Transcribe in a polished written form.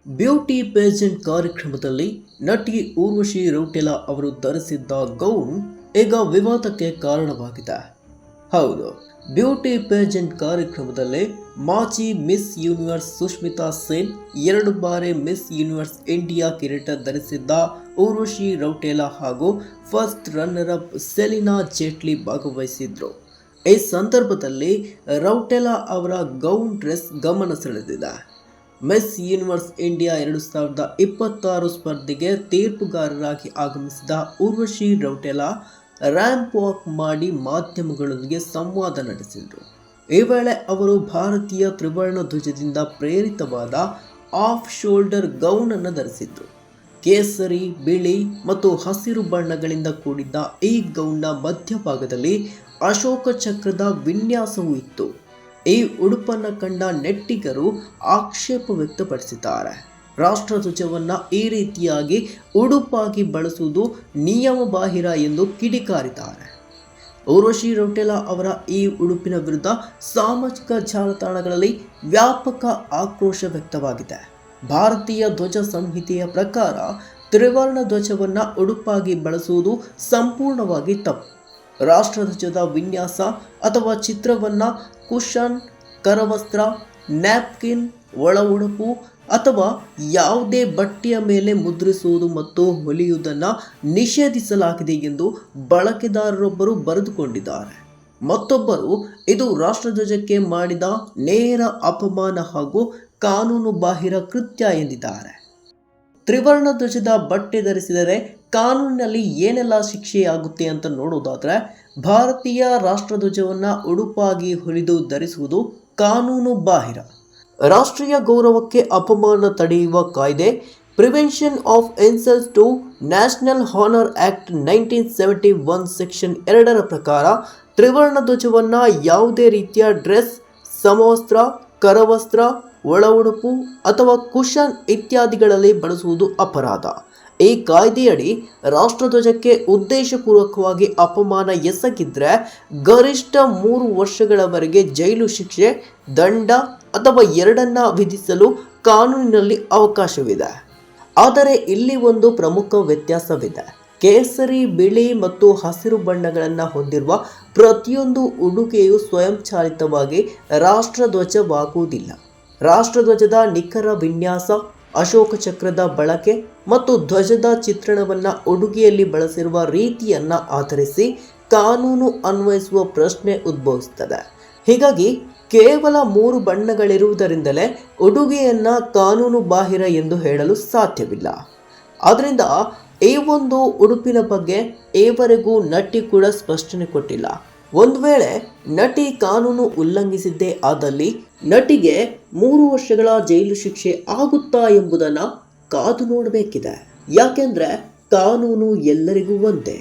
Beauty pageant ಕಾರ್ಯಕ್ರಮದಲ್ಲಿ ನಟಿ ಊರ್ವಶಿ ರೌಟೆಲಾ ಅವರು ಧರಿಸಿದ್ದ ಗೌನ್ ಈಗ ವಿವಾದಕ್ಕೆ ಕಾರಣವಾಗಿದೆ. ಹೌದು, ಬ್ಯೂಟಿ ಪೇಜೆಂಟ್ ಕಾರ್ಯಕ್ರಮದಲ್ಲಿ ಮಾಜಿ ಮಿಸ್ ಯೂನಿವರ್ಸ್ ಸುಷ್ಮಿತಾ ಸೇನ್, 2 ಬಾರಿ ಮಿಸ್ ಯೂನಿವರ್ಸ್ ಇಂಡಿಯಾ ಕಿರೀಟ ಧರಿಸಿದ್ದ ಊರ್ವಶಿ ರೌಟೆಲಾ ಹಾಗೂ first runner up Selina Jaitley ಭಾಗವಹಿಸಿದ್ರು. ಈ ಸಂದರ್ಭದಲ್ಲಿ ರೌಟೆಲಾ ಅವರ ಗೌನ್ ಡ್ರೆಸ್ ಗಮನ ಸೆಳೆದಿದೆ. ಮಿಸ್ ಯೂನಿವರ್ಸ್ ಇಂಡಿಯಾ 2026 ಸ್ಪರ್ಧೆಗೆ ತೀರ್ಪುಗಾರರಾಗಿ ಆಗಮಿಸಿದ ಊರ್ವಶಿ ರೌಟೆಲಾ ರ್ಯಾಂಪ್ ವಾಕ್ ಮಾಡಿ ಮಾಧ್ಯಮಗಳೊಂದಿಗೆ ಸಂವಾದ ನಡೆಸಿದರು. ಈ ವೇಳೆ ಅವರು ಭಾರತೀಯ ತ್ರಿವರ್ಣ ಧ್ವಜದಿಂದ ಪ್ರೇರಿತವಾದ ಆಫ್ ಶೋಲ್ಡರ್ ಗೌನ್ ಅನ್ನು ಧರಿಸಿದ್ರು. ಕೇಸರಿ, ಬಿಳಿ ಮತ್ತು ಹಸಿರು ಬಣ್ಣಗಳಿಂದ ಕೂಡಿದ್ದ ಈ ಗೌನ್ನ ಮಧ್ಯಭಾಗದಲ್ಲಿ ಅಶೋಕ ಚಕ್ರದ ವಿನ್ಯಾಸವೂ ಇತ್ತು. ಈ ಉಡುಪನ್ನು ಕಂಡ ನೆಟ್ಟಿಗರು ಆಕ್ಷೇಪ ವ್ಯಕ್ತಪಡಿಸಿದ್ದಾರೆ. ರಾಷ್ಟ್ರಧ್ವಜವನ್ನು ಈ ರೀತಿಯಾಗಿ ಉಡುಪಾಗಿ ಬಳಸುವುದು ನಿಯಮಬಾಹಿರ ಎಂದು ಕಿಡಿಕಾರಿದ್ದಾರೆ. ಊರ್ವಶಿ ರೌಟೆಲಾ ಅವರ ಈ ಉಡುಪಿನ ವಿರುದ್ಧ ಸಾಮಾಜಿಕ ಜಾಲತಾಣಗಳಲ್ಲಿ ವ್ಯಾಪಕ ಆಕ್ರೋಶ ವ್ಯಕ್ತವಾಗಿದೆ. ಭಾರತೀಯ ಧ್ವಜ ಸಂಹಿತೆಯ ಪ್ರಕಾರ ತ್ರಿವರ್ಣ ಧ್ವಜವನ್ನು ಉಡುಪಾಗಿ ಬಳಸುವುದು ಸಂಪೂರ್ಣವಾಗಿ ತಪ್ಪು. ರಾಷ್ಟ್ರಧ್ವಜದ ವಿನ್ಯಾಸ ಅಥವಾ ಚಿತ್ರವನ್ನು ಕುಶನ್, ಕರವಸ್ತ್ರ, ನ್ಯಾಪ್ಕಿನ್, ಒಳ ಉಡುಪು ಅಥವಾ ಯಾವುದೇ ಬಟ್ಟೆಯ ಮೇಲೆ ಮುದ್ರಿಸುವುದು ಮತ್ತು ಹೊಲಿಯುವುದನ್ನು ನಿಷೇಧಿಸಲಾಗಿದೆ ಎಂದು ಬಳಕೆದಾರರೊಬ್ಬರು ಬರೆದುಕೊಂಡಿದ್ದಾರೆ. ಮತ್ತೊಬ್ಬರು ಇದು ರಾಷ್ಟ್ರಧ್ವಜಕ್ಕೆ ಮಾಡಿದ ನೇರ ಅಪಮಾನ ಹಾಗೂ ಕಾನೂನು ಬಾಹಿರ ಕೃತ್ಯ ಎಂದಿದ್ದಾರೆ. ತ್ರಿವರ್ಣ ಧ್ವಜದ ಬಟ್ಟೆ ಧರಿಸಿದರೆ ಕಾನೂನಿನಲ್ಲಿ ಏನೆಲ್ಲ ಶಿಕ್ಷೆಯಾಗುತ್ತೆ ಅಂತ ನೋಡೋದಾದರೆ, ಭಾರತೀಯ ರಾಷ್ಟ್ರಧ್ವಜವನ್ನು ಉಡುಪಾಗಿ ಹೊಲಿದು ಧರಿಸುವುದು ಕಾನೂನು ಬಾಹಿರ. ರಾಷ್ಟ್ರೀಯ ಗೌರವಕ್ಕೆ ಅಪಮಾನ ತಡೆಯುವ ಕಾಯ್ದೆ prevention of insults to national honour act 1971 section 2 ಪ್ರಕಾರ ತ್ರಿವರ್ಣ ಧ್ವಜವನ್ನು ಯಾವುದೇ ರೀತಿಯ ಡ್ರೆಸ್, ಸಮವಸ್ತ್ರ, ಕರವಸ್ತ್ರ, ಒಳ ಉಡುಪು ಅಥವಾ ಕುಶನ್ ಇತ್ಯಾದಿಗಳಲ್ಲಿ ಬಳಸುವುದು ಅಪರಾಧ. ಈ ಕಾಯ್ದೆಯಡಿ ರಾಷ್ಟ್ರಧ್ವಜಕ್ಕೆ ಉದ್ದೇಶಪೂರ್ವಕವಾಗಿ ಅಪಮಾನ ಎಸಗಿದ್ರೆ ಗರಿಷ್ಠ 3 ವರ್ಷಗಳವರೆಗೆ ಜೈಲು ಶಿಕ್ಷೆ, ದಂಡ ಅಥವಾ ಎರಡನ್ನ ವಿಧಿಸಲು ಕಾನೂನಿನಲ್ಲಿ ಅವಕಾಶವಿದೆ. ಆದರೆ ಇಲ್ಲಿ ಒಂದು ಪ್ರಮುಖ ವ್ಯತ್ಯಾಸವಿದೆ. ಕೇಸರಿ, ಬಿಳಿ ಮತ್ತು ಹಸಿರು ಬಣ್ಣಗಳನ್ನು ಹೊಂದಿರುವ ಪ್ರತಿಯೊಂದು ಉಡುಗೆಯು ಸ್ವಯಂಚಾಲಿತವಾಗಿ ರಾಷ್ಟ್ರಧ್ವಜವಾಗುವುದಿಲ್ಲ. ರಾಷ್ಟ್ರಧ್ವಜದ ನಿಖರ ವಿನ್ಯಾಸ, ಅಶೋಕ ಚಕ್ರದ ಬಳಕೆ ಮತ್ತು ಧ್ವಜದ ಚಿತ್ರಣವನ್ನು ಉಡುಗೆಯಲ್ಲಿ ಬಳಸಿರುವ ರೀತಿಯನ್ನು ಆಧರಿಸಿ ಕಾನೂನು ಅನ್ವಯಿಸುವ ಪ್ರಶ್ನೆ ಉದ್ಭವಿಸುತ್ತದೆ. ಹೀಗಾಗಿ ಕೇವಲ 3 ಬಣ್ಣಗಳಿರುವುದರಿಂದಲೇ ಉಡುಗೆಯನ್ನು ಕಾನೂನು ಬಾಹಿರ ಎಂದು ಹೇಳಲು ಸಾಧ್ಯವಿಲ್ಲ. ಆದ್ದರಿಂದ ಈ ಒಂದು ಉಡುಪಿನ ಬಗ್ಗೆ ಈವರೆಗೂ ನಟಿ ಕೂಡ ಸ್ಪಷ್ಟನೆ ಕೊಟ್ಟಿಲ್ಲ. ಒಂದು ವೇಳೆ ನಟಿ ಕಾನೂನು ಉಲ್ಲಂಘಿಸಿದ್ದೇ ಆದಲ್ಲಿ ನಟಿಗೆ 3 ವರ್ಷಗಳ ಜೈಲು ಶಿಕ್ಷೆ ಆಗುತ್ತಾ ಎಂಬುದನ್ನು ಕಾದು ನೋಡಬೇಕಿದೆ. ಯಾಕೆಂದರೆ ಕಾನೂನು ಎಲ್ಲರಿಗೂ ಒಂದೇ.